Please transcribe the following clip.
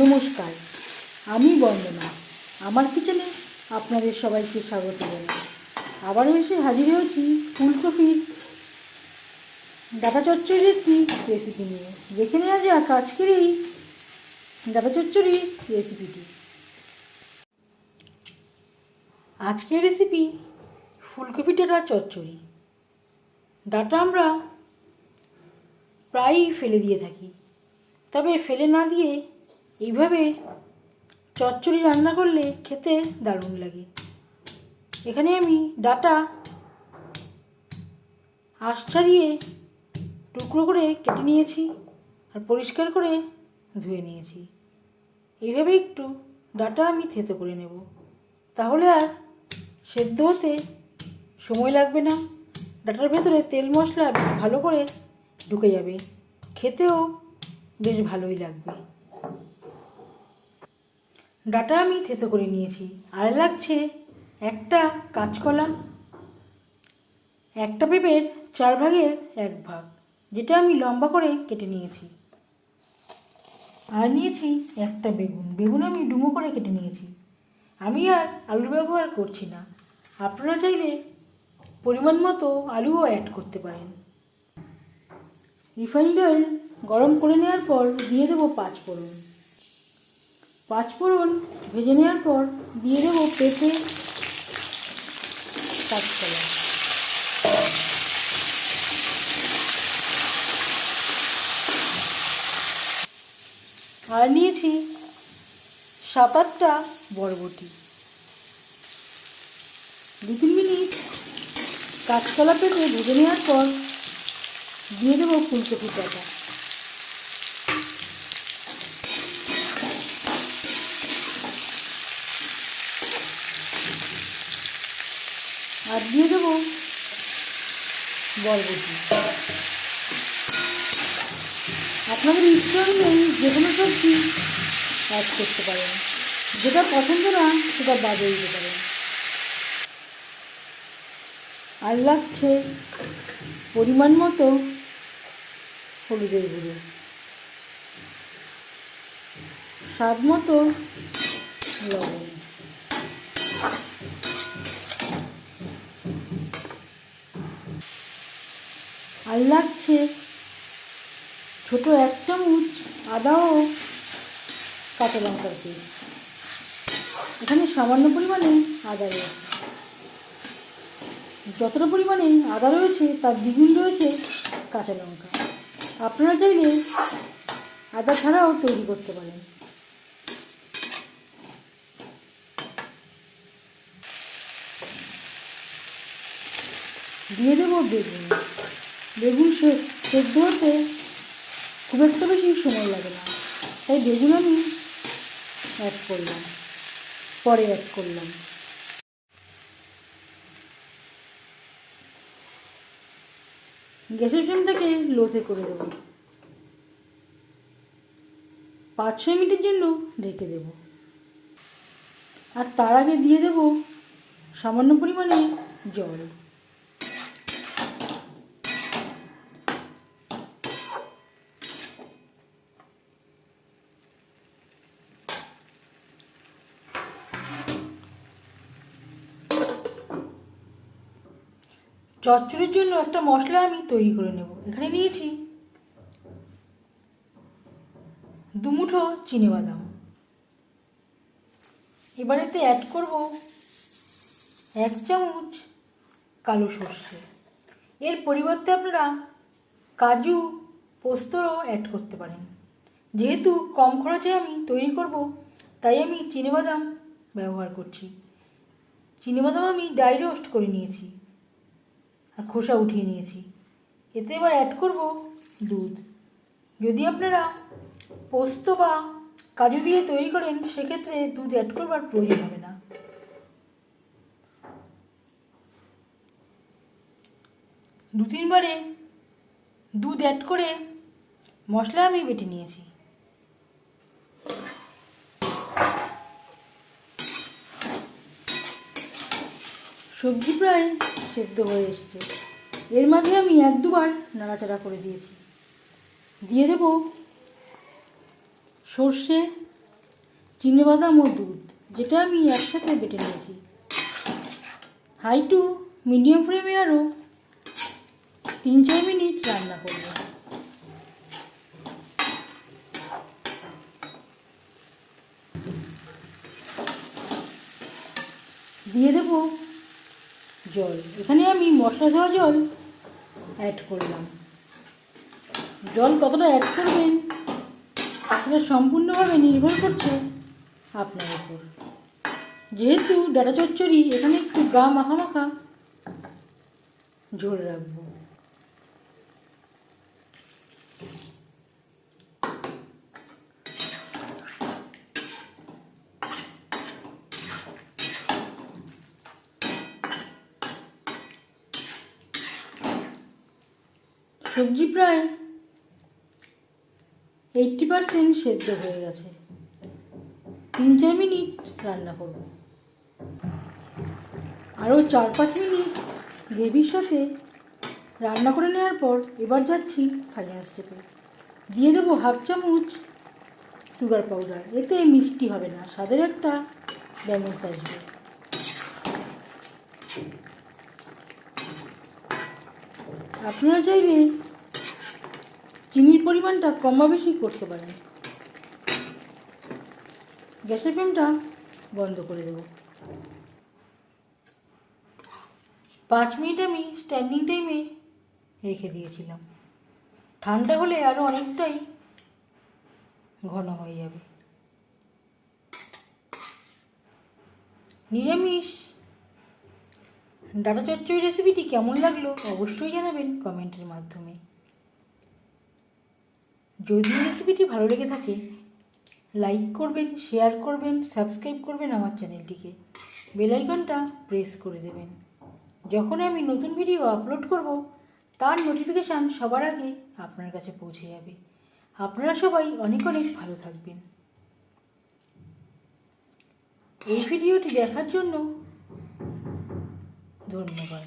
নমস্কার, আমি বন্দনা। আমার কিচেনে আপনাদের সবাইকে স্বাগত জানাই। আবারও এসে হাজির হয়েছি ফুলকপির ডাঁটা চচ্চড়ির একটি রেসিপি নিয়ে। দেখে নেওয়া যাক আজকের এই ডাঁটা চচ্চড়ির রেসিপিটি। আজকের রেসিপি ফুলকপি ডাঁটা চচ্চড়ি। ডাঁটা আমরা প্রায়ই ফেলে দিয়ে থাকি, তবে ফেলে না দিয়ে এইভাবে চচ্চড়ি রান্না করলে খেতে দারুণ লাগে। এখানে আমি ডাঁটা আঁশ ছাড়িয়ে টুকরো করে কেটে নিয়েছি আর পরিষ্কার করে ধুয়ে নিয়েছি। এইভাবে একটু ডাঁটা আমি থেতো করে নেব, তাহলে আর সেদ্ধ হতে সময় লাগবে না। ডাঁটার ভেতরে তেল মশলা ভালো করে ঢুকে যাবে, খেতেও বেশ ভালোই লাগবে। ডাঁটা আমি থেতো করে নিয়েছি। আর লাগছে একটা কাঁচকলা, একটা পেঁপের 4 ভাগের 1 ভাগ, যেটা আমি লম্বা করে কেটে নিয়েছি। আর নিয়েছি একটা বেগুন আমি ডুমো করে কেটে নিয়েছি। আমি আর আলু ব্যবহার করছি না, আপনারা চাইলে পরিমাণ মতো আলুও অ্যাড করতে পারেন। রিফাইন্ড অয়েল গরম করে নেওয়ার পর দিয়ে দেবো 5 ফোড়ন। 5 ফোড়ন ভেজে নেওয়ার পর দিয়ে দেবো পেঁপে, কাঁচকলা। আর নিয়েছি 7-8টা বরবটি। 2-3 মিনিট কাঁচকলা পেঁপে ভেজে নেওয়ার পর দিয়ে দেবো ফুলকপির ডাঁটা। আর দিয়ে দেবো বরবটি। আপনাদের ইচ্ছে অনুযায়ী যে কোনো সবজি অ্যাড করতে পারেন, যেটা পছন্দ না সেটা বাদে দিতে পারেন। আর লাগছে পরিমাণ মতো হলুদের গুঁড়ো, স্বাদ মতো লবণ। আর লাগছে ছোট 1 চামচ আদা ও কাঁচা লঙ্কার পেস্ট। এখানে সামান্য পরিমাণে আদা রয়েছে। যতটা পরিমাণে আদা রয়েছে তার দ্বিগুণ রয়েছে কাঁচা লঙ্কা। আপনারা চাইলে আদা ছাড়াও তৈরি করতে পারেন। দিয়ে দেবো বেগুন সেদ্ধ হতে খুব একটা বেশি সময় লাগে না, তাই বেগুন আমি পরে অ্যাড করলাম। গ্যাসের ফ্লেমটাকে লোতে করে দেবো। 5-6 মিনিটের জন্য ঢেকে দেব। আর তার আগে দিয়ে দেব সামান্য পরিমাণে জল। চচ্চড়ির জন্য একটা মশলা আমি তৈরি করে নেব। এখানে নিয়েছি 2 মুঠো চিনেবাদাম। এবার এতে অ্যাড করব 1 চামচ কালো সর্ষে। এর পরিবর্তে আপনারা কাজু, পোস্তও অ্যাড করতে পারেন। যেহেতু কম খরচে আমি তৈরি করব, তাই আমি চিনেবাদাম ব্যবহার করছি। চিনেবাদাম আমি ড্রাই রোস্ট করে নিয়েছি আর খোসা উঠিয়ে নিয়েছি। এতে এবার অ্যাড করব দুধ। যদি আপনারা পোস্ত বা কাজু দিয়ে তৈরি করেন, সেক্ষেত্রে দুধ অ্যাড করবার প্রয়োজন হবে না। দু 3 বারে দুধ অ্যাড করে মশলা আমি বেটে নিয়েছি। সবজি প্রায় সেদ্ধ হয়ে এসছে। এর মাঝে আমি 1-2 বার নাড়াচাড়া করে দিয়েছি। দিয়ে দেব সর্ষে চিনেবাদাম ও দুধ, যেটা আমি একসাথে বেটে নিয়েছি। হাই টু মিডিয়াম ফ্লেমে আরও 3-4 মিনিট রান্না করব। দিয়ে দেব জল। এখানে আমি মশলা ধোয়া জল অ্যাড করলাম। জল কতটা অ্যাড করবেন সেটা সম্পূর্ণভাবে নির্ভর করছে আপনার উপর। যেহেতু ডাটা চচ্চড়ি, এখানে একটু গা মাখা মাখা ঝোল রাখবো। সবজি প্রায় 80% সেদ্ধ হয়ে গেছে। 3-4 মিনিট রান্না করব। আরও 4-5 মিনিট গ্রেভির সাথে রান্না করে নেওয়ার পর এবার যাচ্ছি ফাইনাল স্টেপে। দিয়ে দেবো 1/2 চামচ সুগার পাউডার। এতে মিষ্টি হবে না, স্বাদের একটা ব্যালেন্স আসবে। আপনারা চাইলে চিনির পরিমাণটা কম বা বেশি করতে পারেন। গ্যাসের ফ্লেমটা বন্ধ করে দেব। 5 মিনিট আমি স্ট্যান্ডিং টাইমে রেখে দিয়েছিলাম। ঠান্ডা হলে আরও অনেকটাই ঘন হয়ে যাবে। নিরামিষ ডাটা চচ্চড়ি রেসিপিটি কেমন লাগলো অবশ্যই জানাবেন কমেন্টের মাধ্যমে। যদি রেসিপিটি ভালো লেগে থাকে লাইক করবেন, শেয়ার করবেন, সাবস্ক্রাইব করবেন আমার চ্যানেলটিকে, বেল আইকনটা প্রেস করে দেবেন। যখন আমি নতুন ভিডিও আপলোড করব তার নোটিফিকেশান সবার আগে আপনার কাছে পৌঁছে যাবে। আপনারা সবাই অনেক অনেক ভালো থাকবেন। এই ভিডিওটি দেখার জন্য ধন্যবাদ।